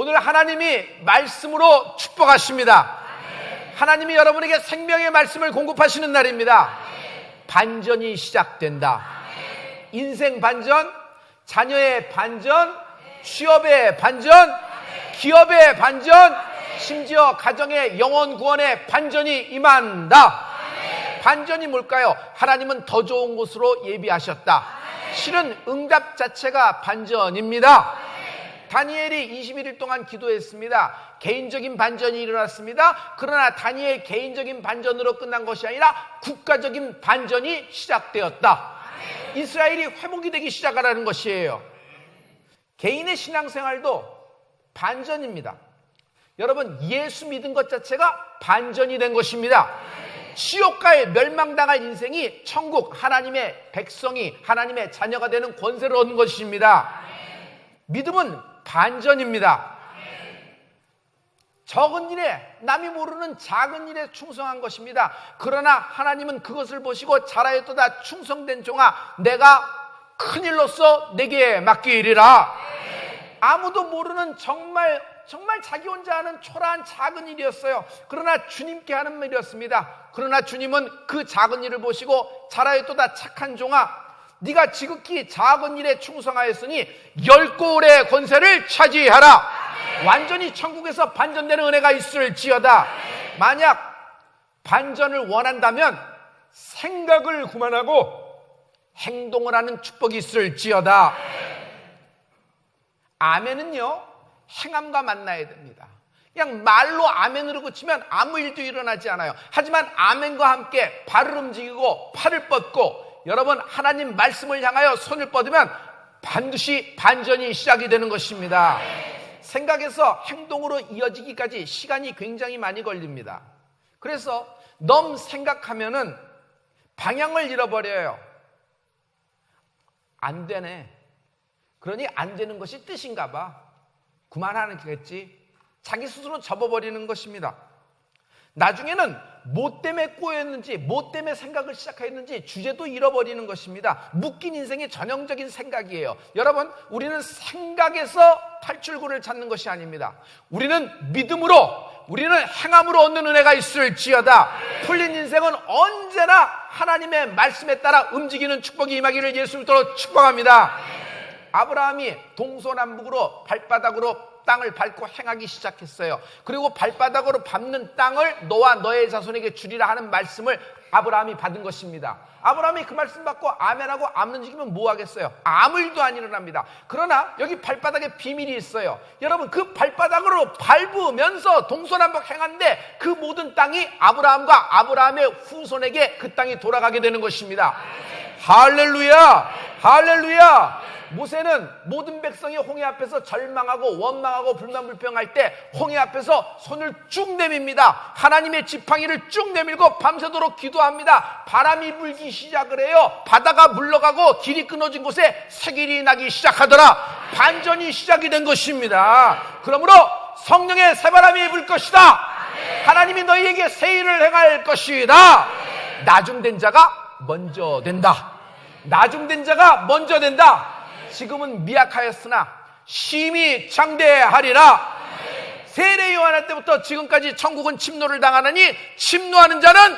오늘 하나님이 말씀으로 축복하십니다. 하나님이 여러분에게 생명의 말씀을 공급하시는 날입니다. 반전이 시작된다. 인생 반전, 자녀의 반전, 취업의 반전, 기업의 반전, 심지어 가정의 영혼 구원의 반전이 임한다. 반전이 뭘까요? 하나님은 더 좋은 곳으로 예비하셨다. 실은 응답 자체가 반전입니다. 다니엘이 21일 동안 기도했습니다. 개인적인 반전이 일어났습니다. 그러나 다니엘 개인적인 반전으로 끝난 것이 아니라 국가적인 반전이 시작되었다. 이스라엘이 회복이 되기 시작하라는 것이에요. 개인의 신앙생활도 반전입니다. 여러분, 예수 믿은 것 자체가 반전이 된 것입니다. 지옥가에 멸망당할 인생이 천국, 하나님의 백성이, 하나님의 자녀가 되는 권세를 얻는 것입니다. 믿음은 반전입니다. 적은 일에, 남이 모르는 작은 일에 충성한 것입니다. 그러나 하나님은 그것을 보시고 잘하였도다 충성된 종아, 내가 큰 일로서 내게 맡기리라. 아무도 모르는 정말 자기 혼자 하는 초라한 작은 일이었어요. 그러나 주님께 하는 일이었습니다. 그러나 주님은 그 작은 일을 보시고 잘하였도다 착한 종아, 네가 지극히 작은 일에 충성하였으니 10고울의 권세를 차지하라. 완전히 천국에서 반전되는 은혜가 있을지어다. 만약 반전을 원한다면 생각을 그만하고 행동을 하는 축복이 있을지어다. 아멘은요, 행함과 만나야 됩니다. 그냥 말로 아멘으로 그치면 아무 일도 일어나지 않아요. 하지만 아멘과 함께 발을 움직이고 팔을 뻗고 여러분 하나님 말씀을 향하여 손을 뻗으면 반드시 반전이 시작이 되는 것입니다. 생각에서 행동으로 이어지기까지 시간이 굉장히 많이 걸립니다. 그래서 너무 생각하면은 방향을 잃어버려요. 안 되네. 그러니 안 되는 것이 뜻인가 봐. 그만하겠지. 자기 스스로 접어버리는 것입니다. 나중에는 뭐 때문에 꼬였는지, 뭐 때문에 생각을 시작했는지 주제도 잃어버리는 것입니다. 묶인 인생의 전형적인 생각이에요. 여러분, 우리는 생각에서 탈출구를 찾는 것이 아닙니다. 우리는 믿음으로, 우리는 행함으로 얻는 은혜가 있을지어다. 풀린 인생은 언제나 하나님의 말씀에 따라 움직이는 축복이 임하기를 예수님으로 축복합니다. 아브라함이 동서남북으로 발바닥으로 땅을 밟고 행하기 시작했어요. 그리고 발바닥으로 밟는 땅을 너와 너의 자손에게 주리라 하는 말씀을 아브라함이 받은 것입니다. 아브라함이 그 말씀 받고 아멘하고 안 움직이면 뭐 하겠어요? 아무 일도 안 일어납니다. 그러나 여기 발바닥에 비밀이 있어요. 여러분, 그 발바닥으로 밟으면서 동서남북 행한데 그 모든 땅이 아브라함과 아브라함의 후손에게 그 땅이 돌아가게 되는 것입니다. 할렐루야! 할렐루야! 모세는 모든 백성이 홍해 앞에서 절망하고 원망하고 불만불평할 때 홍해 앞에서 손을 쭉 내밉니다. 하나님의 지팡이를 쭉 내밀고 밤새도록 기도합니다. 바람이 불기 시작을 해요. 바다가 물러가고 길이 끊어진 곳에 새길이 나기 시작하더라. 반전이 시작이 된 것입니다. 그러므로 성령의 새바람이 불 것이다. 하나님이 너희에게 새 일을 행할 것이다. 나중된 자가 먼저 된다. 나중된 자가 먼저 된다. 지금은 미약하였으나 심히 장대하리라. 세례 요한할 때부터 지금까지 천국은 침노를 당하느니 침노하는 자는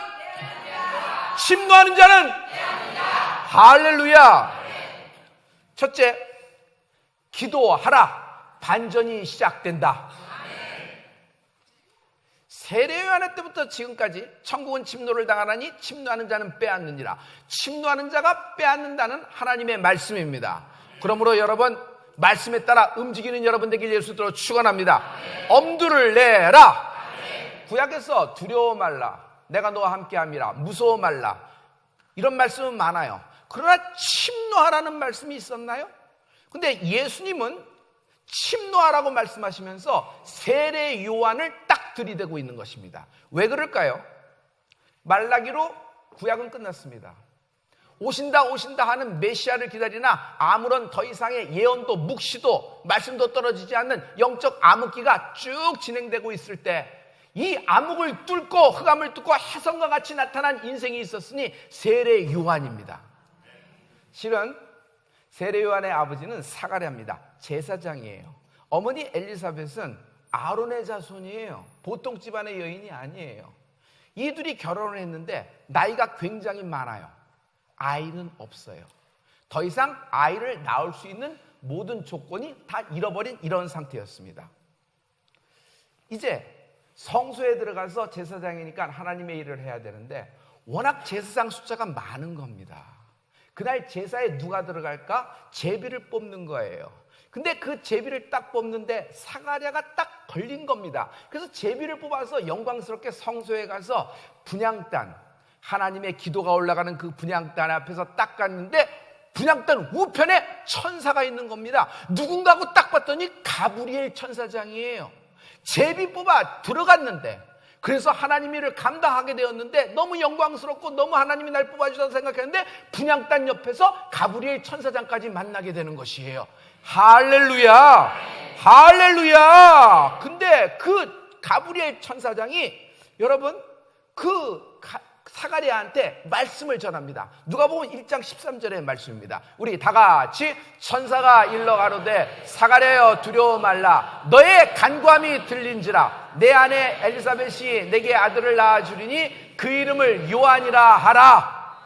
할렐루야. 첫째, 기도하라. 반전이 시작된다. 세례 요한할 때부터 지금까지 천국은 침노를 당하나니 침노하는 자는 빼앗느니라. 침노하는 자가 빼앗는다는 하나님의 말씀입니다. 그러므로 여러분, 말씀에 따라 움직이는 여러분 되길 예수로 축원합니다. 엄두를 내라. 구약에서 두려워 말라, 내가 너와 함께함이라, 무서워 말라, 이런 말씀은 많아요. 그러나 침노하라는 말씀이 있었나요? 근데 예수님은 침노하라고 말씀하시면서 세례 요한을 딱 들이대고 있는 것입니다. 왜 그럴까요? 말라기로 구약은 끝났습니다. 오신다 하는 메시아를 기다리나 아무런 더 이상의 예언도 묵시도 말씀도 떨어지지 않는 영적 암흑기가 쭉 진행되고 있을 때 이 암흑을 뚫고 흑암을 뚫고 해성과 같이 나타난 인생이 있었으니 세례 요한입니다. 실은 세례 요한의 아버지는 사가랴입니다. 제사장이에요. 어머니 엘리사벳은 아론의 자손이에요. 보통 집안의 여인이 아니에요. 이 둘이 결혼을 했는데 나이가 굉장히 많아요. 아이는 없어요. 더 이상 아이를 낳을 수 있는 모든 조건이 다 잃어버린 이런 상태였습니다. 이제 성소에 들어가서 제사장이니까 하나님의 일을 해야 되는데 워낙 제사장 숫자가 많은 겁니다. 그날 제사에 누가 들어갈까? 제비를 뽑는 거예요. 근데 그 제비를 딱 뽑는데 사가랴가 딱 걸린 겁니다. 그래서 제비를 뽑아서 영광스럽게 성소에 가서 분향단, 하나님의 기도가 올라가는 그 분향단 앞에서 딱 갔는데 분향단 우편에 천사가 있는 겁니다. 누군가고 딱 봤더니 가브리엘 천사장이에요. 제비 뽑아 들어갔는데, 그래서 하나님 일을 감당하게 되었는데 너무 영광스럽고 너무 하나님이 날 뽑아주셔서 생각했는데 분향단 옆에서 가브리엘 천사장까지 만나게 되는 것이에요. 할렐루야, 할렐루야. 근데 그 가브리엘 천사장이 여러분 그 사가랴한테 말씀을 전합니다. 누가복음 1장 13절의 말씀입니다. 우리 다 같이 천사가 일러 가로되 사가랴여 두려워 말라. 너의 간구함이 들린지라. 내 아내 엘리사벳이 내게 아들을 낳아주리니 그 이름을 요한이라 하라.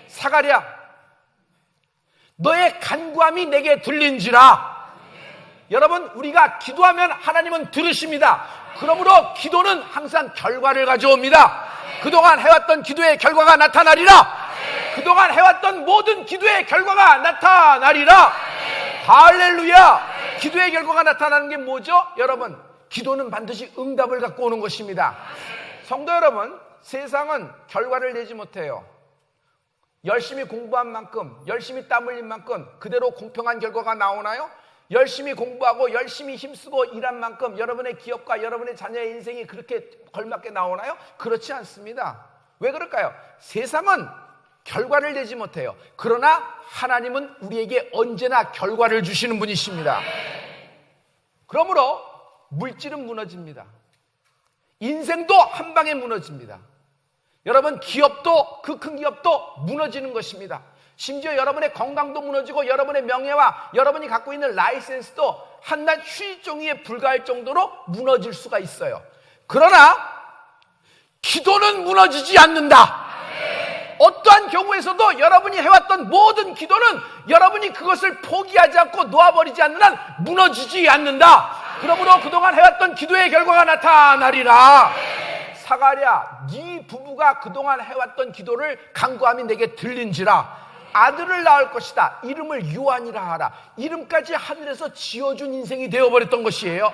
사가랴, 너의 간구함이 내게 들린지라. 여러분, 우리가 기도하면 하나님은 들으십니다. 그러므로 기도는 항상 결과를 가져옵니다. 그동안 해왔던 기도의 결과가 나타나리라. 그동안 해왔던 모든 기도의 결과가 나타나리라. 할렐루야. 기도의 결과가 나타나는 게 뭐죠? 여러분, 기도는 반드시 응답을 갖고 오는 것입니다. 성도 여러분, 세상은 결과를 내지 못해요. 열심히 공부한 만큼, 열심히 땀 흘린 만큼 그대로 공평한 결과가 나오나요? 열심히 공부하고 열심히 힘쓰고 일한 만큼 여러분의 기업과 여러분의 자녀의 인생이 그렇게 걸맞게 나오나요? 그렇지 않습니다. 왜 그럴까요? 세상은 결과를 내지 못해요. 그러나 하나님은 우리에게 언제나 결과를 주시는 분이십니다. 그러므로 물질은 무너집니다. 인생도 한 방에 무너집니다. 여러분, 기업도, 그 큰 기업도 무너지는 것입니다. 심지어 여러분의 건강도 무너지고 여러분의 명예와 여러분이 갖고 있는 라이센스도 한낱 휴지종이에 불과할 정도로 무너질 수가 있어요. 그러나 기도는 무너지지 않는다. 어떠한 경우에서도 여러분이 해왔던 모든 기도는 여러분이 그것을 포기하지 않고 놓아버리지 않는 한 무너지지 않는다. 그러므로 그동안 해왔던 기도의 결과가 나타나리라. 사가랴, 네 부부가 그동안 해왔던 기도를 간구함이 내게 들린지라. 아들을 낳을 것이다. 이름을 요한이라 하라. 이름까지 하늘에서 지어준 인생이 되어버렸던 것이에요.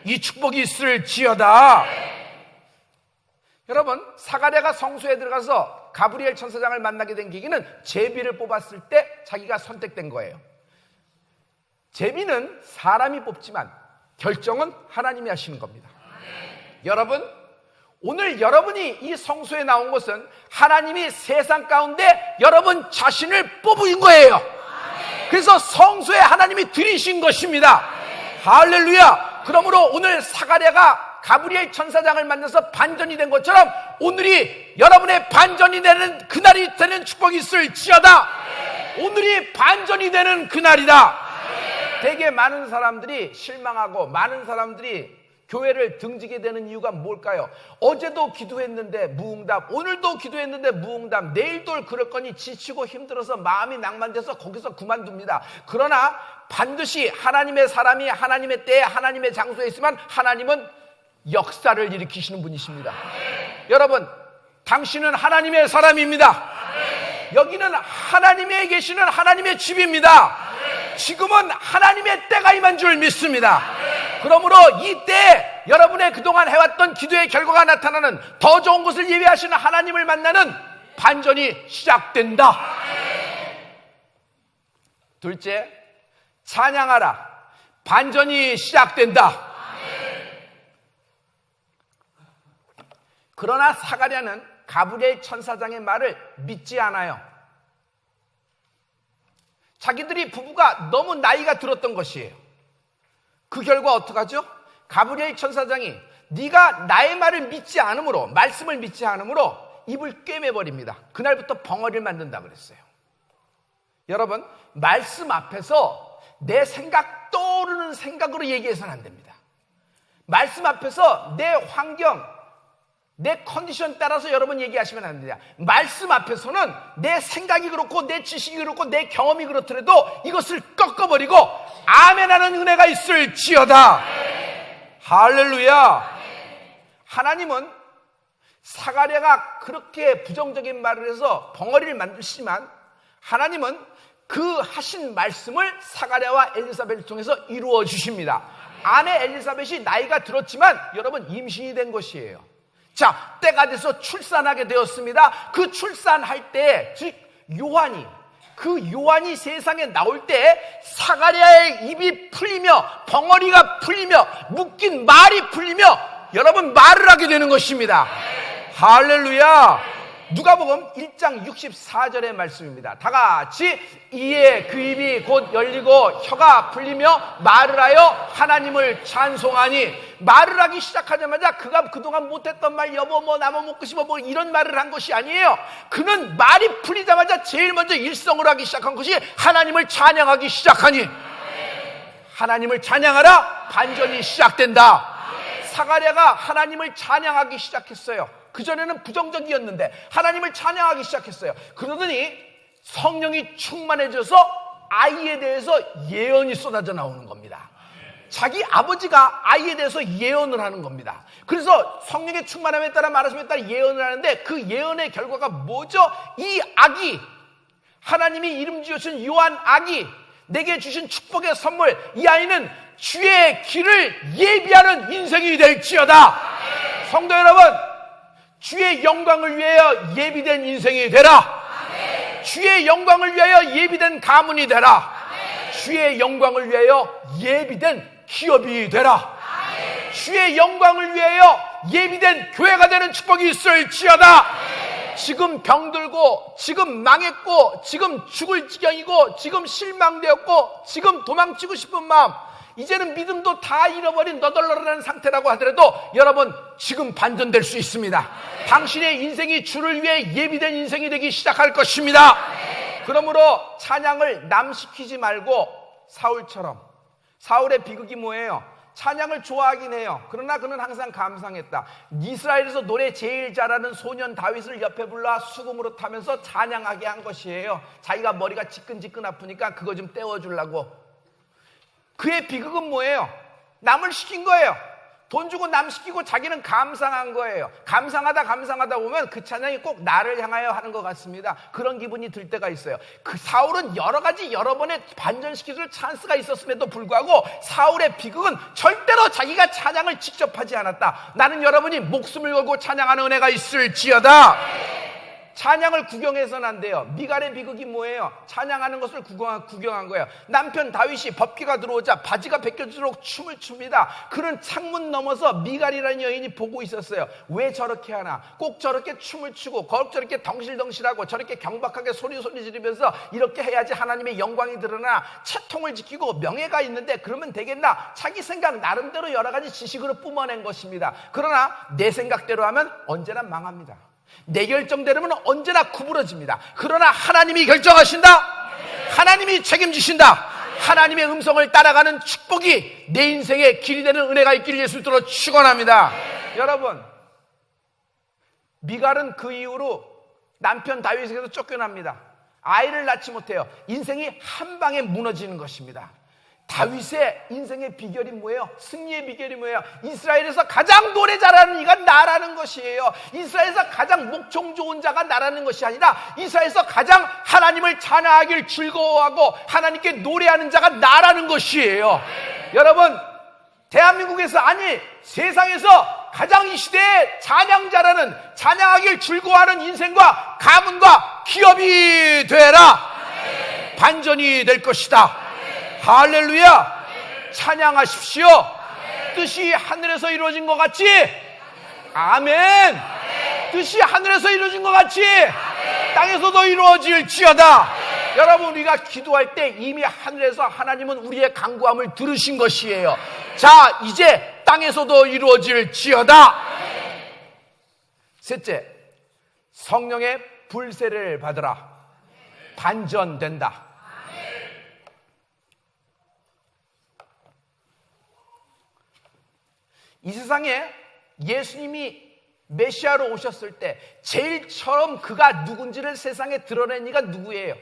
이 축복이 있을지어다. 여러분, 사가랴가 성소에 들어가서 가브리엘 천사장을 만나게 된 계기는 제비를 뽑았을 때 자기가 선택된 거예요. 제비는 사람이 뽑지만 결정은 하나님이 하시는 겁니다. 여러분, 오늘 여러분이 이 성소에 나온 것은 하나님이 세상 가운데 여러분 자신을 뽑은 거예요. 그래서 성소에 하나님이 들이신 것입니다. 할렐루야. 그러므로 오늘 사가랴가 가브리엘 천사장을 만나서 반전이 된 것처럼 오늘이 여러분의 반전이 되는 그날이 되는 축복이 있을지어다. 오늘이 반전이 되는 그날이다. 되게 많은 사람들이 실망하고 많은 사람들이 교회를 등지게 되는 이유가 뭘까요? 어제도 기도했는데 무응답, 오늘도 기도했는데 무응답, 내일도 그럴 거니 지치고 힘들어서 마음이 낭만돼서 거기서 그만둡니다. 그러나 반드시 하나님의 사람이 하나님의 때에 하나님의 장소에 있으면 하나님은 역사를 일으키시는 분이십니다. 여러분, 당신은 하나님의 사람입니다. 여기는 하나님의 계시는 하나님의 집입니다. 지금은 하나님의 때가 임한 줄 믿습니다. 그러므로 이때 여러분의 그동안 해왔던 기도의 결과가 나타나는 더 좋은 것을 예비하시는 하나님을 만나는 반전이 시작된다. 둘째, 찬양하라. 반전이 시작된다. 그러나 사가랴는 가브리엘 천사장의 말을 믿지 않아요. 자기들이 부부가 너무 나이가 들었던 것이에요. 그 결과 어떡하죠? 가브리엘 천사장이 네가 나의 말을 믿지 않으므로, 말씀을 믿지 않으므로 입을 꿰매버립니다. 그날부터 벙어리를 만든다 그랬어요. 여러분, 말씀 앞에서 내 생각 떠오르는 생각으로 얘기해서는 안 됩니다. 말씀 앞에서 내 환경, 내 컨디션 따라서 여러분 얘기하시면 안 됩니다. 말씀 앞에서는 내 생각이 그렇고 내 지식이 그렇고 내 경험이 그렇더라도 이것을 꺾어버리고 아멘하는 은혜가 있을지어다. 할렐루야. 하나님은 사가랴가 그렇게 부정적인 말을 해서 벙어리를 만드시지만 하나님은 그 하신 말씀을 사가랴와 엘리사벳을 통해서 이루어 주십니다. 아내 엘리사벳이 나이가 들었지만 여러분 임신이 된 것이에요. 자, 때가 돼서 출산하게 되었습니다. 그 출산할 때, 즉 요한이 세상에 나올 때 사가랴의 입이 풀리며 벙어리가 풀리며 묶인 말이 풀리며 여러분 말을 하게 되는 것입니다. 할렐루야. 누가복음 1장 64절의 말씀입니다. 다 같이 이에 그 입이 곧 열리고 혀가 풀리며 말을 하여 하나님을 찬송하니. 말을 하기 시작하자마자 그가 그동안 못했던 말, 여보 뭐 나무 먹고 싶어 뭐 이런 말을 한 것이 아니에요. 그는 말이 풀리자마자 제일 먼저 일성을 하기 시작한 것이 하나님을 찬양하기 시작하니. 하나님을 찬양하라. 반전이 시작된다. 사가랴가 하나님을 찬양하기 시작했어요. 그전에는 부정적이었는데 하나님을 찬양하기 시작했어요. 그러더니 성령이 충만해져서 아이에 대해서 예언이 쏟아져 나오는 겁니다. 자기 아버지가 아이에 대해서 예언을 하는 겁니다. 그래서 성령의 충만함에 따라 말하심에 따라 예언을 하는데 그 예언의 결과가 뭐죠? 이 아기, 하나님이 이름 지으신 요한 아기, 내게 주신 축복의 선물, 이 아이는 주의 길을 예비하는 인생이 될지어다. 성도 여러분, 주의 영광을 위하여 예비된 인생이 되라. 주의 영광을 위하여 예비된 가문이 되라. 주의 영광을 위하여 예비된 기업이 되라. 주의 영광을 위하여 예비된 교회가 되는 축복이 있을지어다. 지금 병들고 지금 망했고 지금 죽을 지경이고 지금 실망되었고 지금 도망치고 싶은 마음, 이제는 믿음도 다 잃어버린 너덜너덜한 상태라고 하더라도 여러분 지금 반전될 수 있습니다. 당신의 인생이 주를 위해 예비된 인생이 되기 시작할 것입니다. 그러므로 찬양을 남시키지 말고 사울처럼. 사울의 비극이 뭐예요? 찬양을 좋아하긴 해요. 그러나 그는 항상 감상했다. 이스라엘에서 노래 제일 잘하는 소년 다윗을 옆에 불러 수금으로 타면서 찬양하게 한 것이에요. 자기가 머리가 지끈지끈 아프니까 그거 좀 떼어주려고. 그의 비극은 뭐예요? 남을 시킨 거예요. 돈 주고 남 시키고 자기는 감상한 거예요. 감상하다 보면 그 찬양이 꼭 나를 향하여 하는 것 같습니다. 그런 기분이 들 때가 있어요. 그 사울은 여러 번의 반전시킬 찬스가 있었음에도 불구하고 사울의 비극은 절대로 자기가 찬양을 직접 하지 않았다. 나는 여러분이 목숨을 걸고 찬양하는 은혜가 있을지어다. 찬양을 구경해서는 안 돼요. 미갈의 비극이 뭐예요? 찬양하는 것을 구경한 거예요. 남편 다윗이 법궤가 들어오자 바지가 벗겨지도록 춤을 춥니다. 그는 창문 넘어서 미갈이라는 여인이 보고 있었어요. 왜 저렇게 하나? 꼭 저렇게 춤을 추고 꼭 저렇게 덩실덩실하고 저렇게 경박하게 소리 지르면서 이렇게 해야지 하나님의 영광이 드러나 채통을 지키고 명예가 있는데 그러면 되겠나? 자기 생각 나름대로 여러 가지 지식으로 뿜어낸 것입니다. 그러나 내 생각대로 하면 언제나 망합니다. 내 결정대로면 언제나 구부러집니다. 그러나 하나님이 결정하신다. 하나님이 책임지신다. 하나님의 음성을 따라가는 축복이 내 인생의 길이 되는 은혜가 있기를 예수님으로 축원합니다. 여러분, 미갈은 그 이후로 남편 다윗에게서 쫓겨납니다. 아이를 낳지 못해요. 인생이 한 방에 무너지는 것입니다. 다윗의 인생의 비결이 뭐예요? 승리의 비결이 뭐예요? 이스라엘에서 가장 노래 잘하는 이가 나라는 것이에요. 이스라엘에서 가장 목청 좋은 자가 나라는 것이 아니라 이스라엘에서 가장 하나님을 찬양하길 즐거워하고 하나님께 노래하는 자가 나라는 것이에요. 여러분, 대한민국에서 아니 세상에서 가장 이 시대에 찬양자라는, 찬양하길 즐거워하는 인생과 가문과 기업이 되라. 반전이 될 것이다. 할렐루야. 찬양하십시오. 뜻이 하늘에서 이루어진 것 같이. 아멘. 뜻이 하늘에서 이루어진 것 같이 땅에서도 이루어질지어다. 여러분, 우리가 기도할 때 이미 하늘에서 하나님은 우리의 간구함을 들으신 것이에요. 자, 이제 땅에서도 이루어질지어다. 셋째, 성령의 불세례를 받으라. 반전된다. 이 세상에 예수님이 메시아로 오셨을 때 제일 처음 그가 누군지를 세상에 드러낸 이가 누구예요?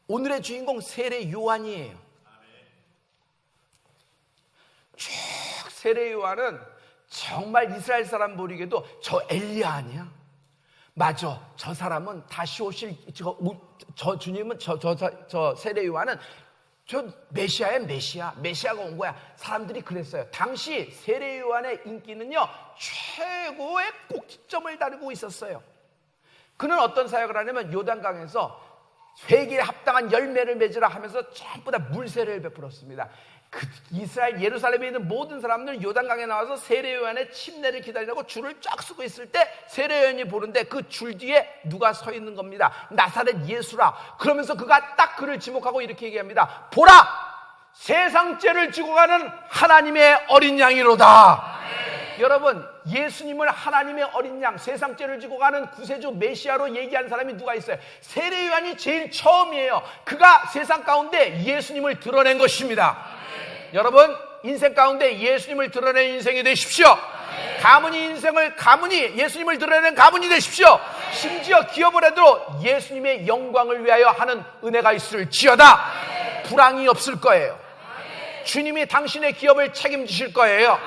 오늘의 주인공 세례 요한이에요. 쭉 세례 요한은 정말 이스라엘 사람 보기에도 저 엘리야 아니야? 맞아. 저 사람은 다시 오실 저 주님은 저 세례 요한은 저 메시아야, 메시아가 온 거야. 사람들이 그랬어요. 당시 세례 요한의 인기는요 최고의 꼭지점을 다루고 있었어요. 그는 어떤 사역을 하냐면 요단강에서 회개에 합당한 열매를 맺으라 하면서 전부 다 물세례를 베풀었습니다. 그 이스라엘 예루살렘에 있는 모든 사람들 요단강에 나와서 세례 요한의 침례를 기다리려고 줄을 쫙 서고 있을 때 세례 요한이 보는데 그 줄 뒤에 누가 서 있는 겁니다. 나사렛 예수라. 그러면서 그가 딱 그를 지목하고 이렇게 얘기합니다. 보라! 세상 죄를 지고 가는 하나님의 어린 양이로다. 여러분, 예수님을 하나님의 어린 양, 세상 죄를 지고 가는 구세주 메시아로 얘기한 사람이 누가 있어요? 세례 요한이 제일 처음이에요. 그가 세상 가운데 예수님을 드러낸 것입니다. 여러분, 인생 가운데 예수님을 드러낸 인생이 되십시오. 가문이 예수님을 드러내는 가문이 되십시오. 심지어 기업을 해도 예수님의 영광을 위하여 하는 은혜가 있을지어다. 불황이 없을 거예요. 주님이 당신의 기업을 책임지실 거예요.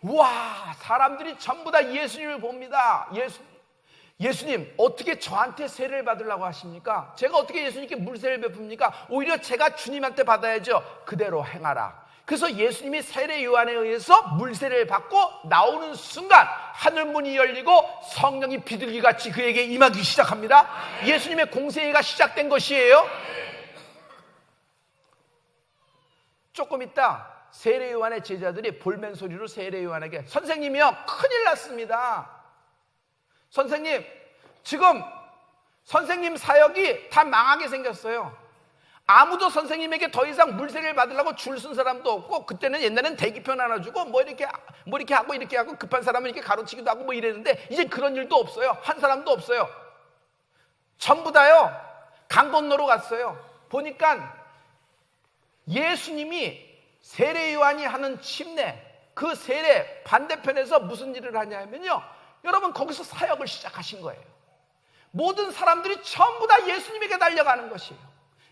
와, 사람들이 전부 다 예수님을 봅니다. 예수님 어떻게 저한테 세례를 받으려고 하십니까? 제가 어떻게 예수님께 물세례를 베풉니까? 오히려 제가 주님한테 받아야죠. 그대로 행하라. 그래서 예수님이 세례 요한에 의해서 물세례를 받고 나오는 순간 하늘문이 열리고 성령이 비둘기같이 그에게 임하기 시작합니다. 예수님의 공생애가 시작된 것이에요. 조금 있다 세례 요한의 제자들이 볼멘 소리로 세례 요한에게, 선생님이요, 큰일 났습니다. 선생님, 지금 선생님 사역이 다 망하게 생겼어요. 아무도 선생님에게 더 이상 물세례를 받으려고 줄 쓴 사람도 없고, 그때는 옛날엔 대기편 하나 주고 뭐 이렇게 하고 급한 사람은 이렇게 가로치기도 하고 뭐 이랬는데 이제 그런 일도 없어요. 한 사람도 없어요. 전부 다요 강 건너로 갔어요. 보니까 예수님이 세례 요한이 하는 침례, 그 세례 반대편에서 무슨 일을 하냐면요, 여러분 거기서 사역을 시작하신 거예요. 모든 사람들이 전부 다 예수님에게 달려가는 것이에요.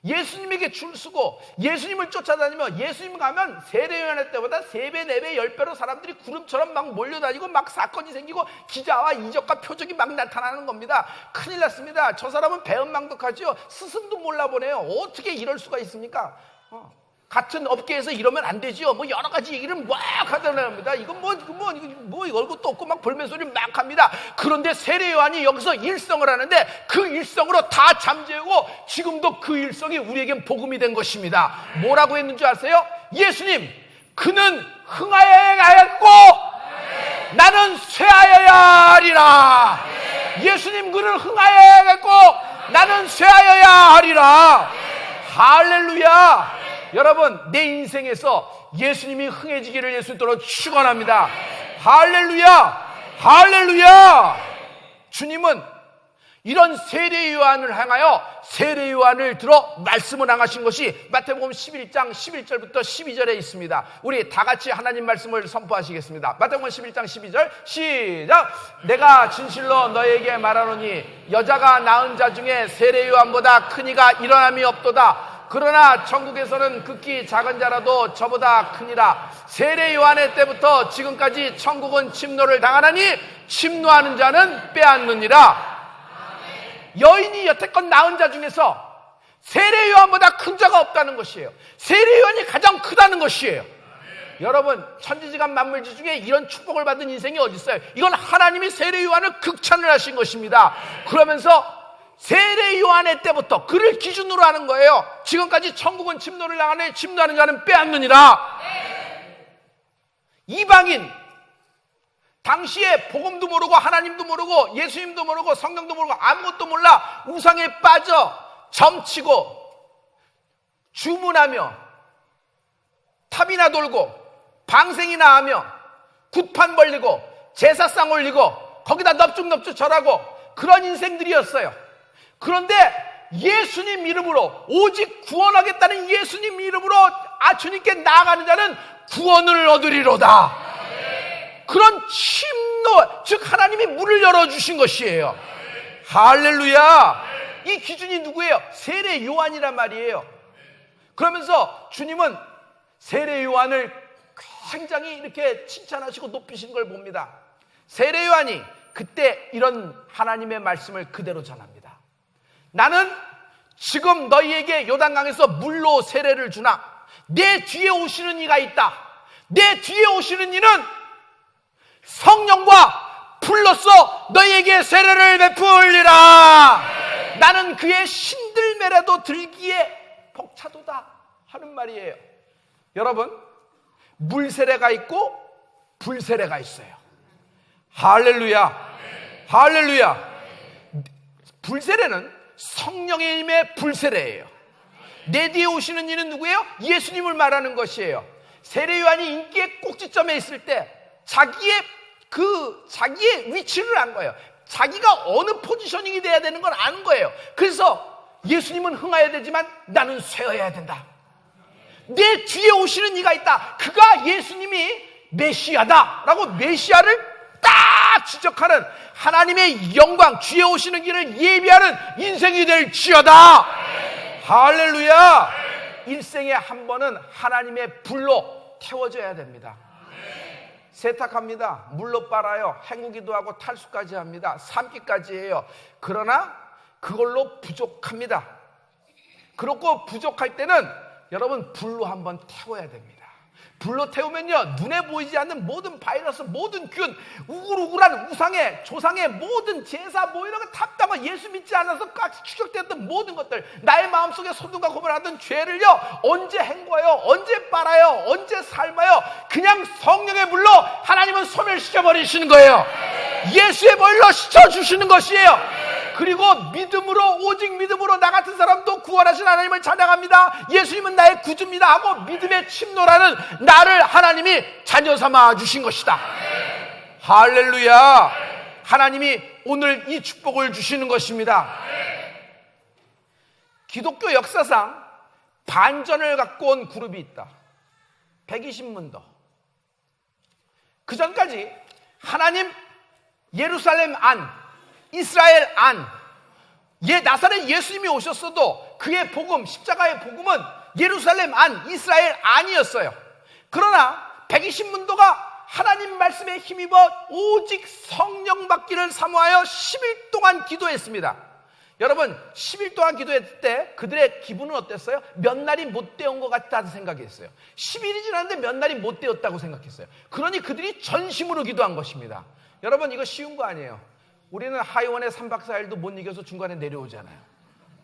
예수님에게 줄 서고 예수님을 쫓아다니며, 예수님 가면 세례 요한의 때보다 3배, 4배, 10배로 사람들이 구름처럼 막 몰려다니고 막 사건이 생기고 기자와 이적과 표적이 막 나타나는 겁니다. 큰일 났습니다. 저 사람은 배은망덕하죠. 스승도 몰라보네요. 어떻게 이럴 수가 있습니까? 같은 업계에서 이러면 안 되지요. 뭐 여러 가지 얘기를 막 하더랍니다. 이건 뭐 이것도 없고 막 볼멘 소리 막 합니다. 그런데 세례 요한이 여기서 일성을 하는데 그 일성으로 다 잠재우고 지금도 그 일성이 우리에겐 복음이 된 것입니다. 뭐라고 했는 줄 아세요? 예수님, 그는 흥하여야 하였고 나는 쇠하여야 하리라. 예수님, 그는 흥하여야 하겠고 나는 쇠하여야 하리라. 할렐루야. 여러분, 내 인생에서 예수님이 흥해지기를 예수님으로 축원합니다. 할렐루야, 할렐루야. 주님은 이런 세례 요한을 향하여 세례 요한을 들어 말씀을 향하신 것이 마태복음 11장 11절부터 12절에 있습니다. 우리 다 같이 하나님 말씀을 선포하시겠습니다. 마태복음 11장 12절 시작. 내가 진실로 너에게 말하노니 여자가 낳은 자 중에 세례 요한보다 큰 이가 일어남이 없도다. 그러나 천국에서는 극히 작은 자라도 저보다 크니라. 세례 요한의 때부터 지금까지 천국은 침노를 당하나니 침노하는 자는 빼앗느니라. 여인이 여태껏 낳은 자 중에서 세례 요한보다 큰 자가 없다는 것이에요. 세례 요한이 가장 크다는 것이에요. 여러분, 천지지간 만물지 중에 이런 축복을 받은 인생이 어디 있어요? 이건 하나님이 세례 요한을 극찬을 하신 것입니다. 그러면서 세례 요한의 때부터 그를 기준으로 하는 거예요. 지금까지 천국은 침노를 당하네, 침노하는 자는 빼앗느니라. 이방인, 당시에 복음도 모르고 하나님도 모르고 예수님도 모르고 성경도 모르고 아무것도 몰라 우상에 빠져 점치고 주문하며 탑이나 돌고 방생이나 하며 굿판 벌리고 제사상 올리고 거기다 넙죽넙죽 절하고 그런 인생들이었어요. 그런데 예수님 이름으로, 오직 구원하겠다는 예수님 이름으로 주님께 나아가는 자는 구원을 얻으리로다. 그런 침노, 즉 하나님이 문을 열어주신 것이에요. 할렐루야. 이 기준이 누구예요? 세례 요한이란 말이에요. 그러면서 주님은 세례 요한을 굉장히 이렇게 칭찬하시고 높이신 걸 봅니다. 세례 요한이 그때 이런 하나님의 말씀을 그대로 전합니다. 나는 지금 너희에게 요단강에서 물로 세례를 주나 내 뒤에 오시는 이가 있다. 내 뒤에 오시는 이는 성령과 불로써 너희에게 세례를 베풀리라. 나는 그의 신들매라도 들기에 벅차도다 하는 말이에요. 여러분, 물세례가 있고 불세례가 있어요. 할렐루야. 할렐루야. 불세례는 성령의 임의 불세례예요. 내 뒤에 오시는 이는 누구예요? 예수님을 말하는 것이에요. 세례 요한이 인기의 꼭지점에 있을 때 자기의 위치를 안 거예요. 자기가 어느 포지셔닝이 돼야 되는 걸 아는 거예요. 그래서 예수님은 흥하여야 되지만 나는 쇠어야 된다. 내 뒤에 오시는 이가 있다. 그가 예수님이 메시아다라고 메시아를 딱 지적하는 하나님의 영광, 뒤에 오시는 길을 예비하는 인생이 될지어다. 할렐루야. 일생에 한 번은 하나님의 불로 태워져야 됩니다. 세탁합니다. 물로 빨아요. 헹구기도 하고 탈수까지 합니다. 삶기까지 해요. 그러나 그걸로 부족합니다. 그렇고 부족할 때는 여러분 불로 한번 태워야 됩니다. 불로 태우면요, 눈에 보이지 않는 모든 바이러스, 모든 균, 우글우글한 우상의, 조상의 모든 제사 이런 거 탑다가 예수 믿지 않아서 꽉 추적되었던 모든 것들, 나의 마음속에 소돔과 고모라하던 죄를요 언제 헹궈요, 언제 빨아요, 언제 삶아요? 그냥 성령의 불로 하나님은 소멸시켜버리시는 거예요. 예수의 불로 씻어주시는 것이에요. 그리고 믿음으로, 오직 믿음으로 나 같은 사람도 구원하신 하나님을 찬양합니다. 예수님은 나의 구주입니다 하고 믿음의 침노라는 나를 하나님이 자녀 삼아 주신 것이다. 할렐루야. 하나님이 오늘 이 축복을 주시는 것입니다. 기독교 역사상 반전을 갖고 온 그룹이 있다. 120문도. 그 전까지 하나님 예루살렘 안, 이스라엘 안, 나사렛 예수님이 오셨어도 그의 복음, 십자가의 복음은 예루살렘 안, 이스라엘 안이었어요. 그러나 120문도가 하나님 말씀에 힘입어 오직 성령 받기를 사모하여 10일 동안 기도했습니다. 여러분, 10일 동안 기도했을 때 그들의 기분은 어땠어요? 몇 날이 못 되온 것 같다는 생각이 했어요. 10일이 지났는데 몇 날이 못 되었다고 생각했어요. 그러니 그들이 전심으로 기도한 것입니다. 여러분, 이거 쉬운 거 아니에요. 우리는 하이원에 3박 4일도 못 이겨서 중간에 내려오잖아요.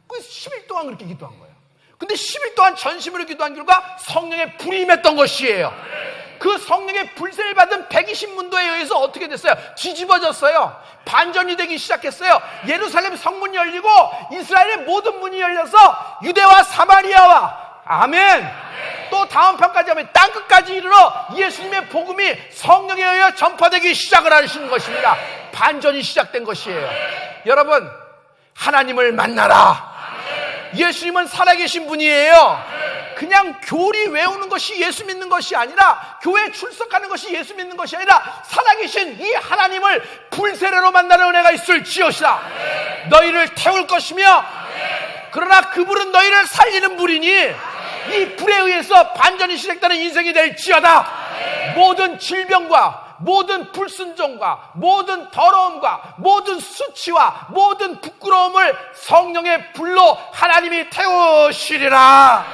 그래서 10일 동안 그렇게 기도한 거예요. 근데 10일 동안 전심으로 기도한 결과 성령의 불이 임했던 것이에요. 그 성령의 불세를 받은 120문도에 의해서 어떻게 됐어요? 뒤집어졌어요. 반전이 되기 시작했어요. 예루살렘 성문이 열리고 이스라엘의 모든 문이 열려서 유대와 사마리아와 아멘. 또 다음 편까지 하면 땅끝까지 이르러 예수님의 복음이 성령에 의해 전파되기 시작을 하시는 것입니다. 반전이 시작된 것이에요. 여러분, 하나님을 만나라. 예수님은 살아계신 분이에요. 그냥 교리 외우는 것이 예수 믿는 것이 아니라, 교회 출석하는 것이 예수 믿는 것이 아니라 살아계신 이 하나님을 불세례로 만나는 은혜가 있을지어시다. 너희를 태울 것이며, 그러나 그 불은 너희를 살리는 불이니 이 불에 의해서 반전이 시작되는 인생이 될지어다. 모든 질병과 모든 불순종과 모든 더러움과 모든 수치와 모든 부끄러움을 성령의 불로 하나님이 태우시리라.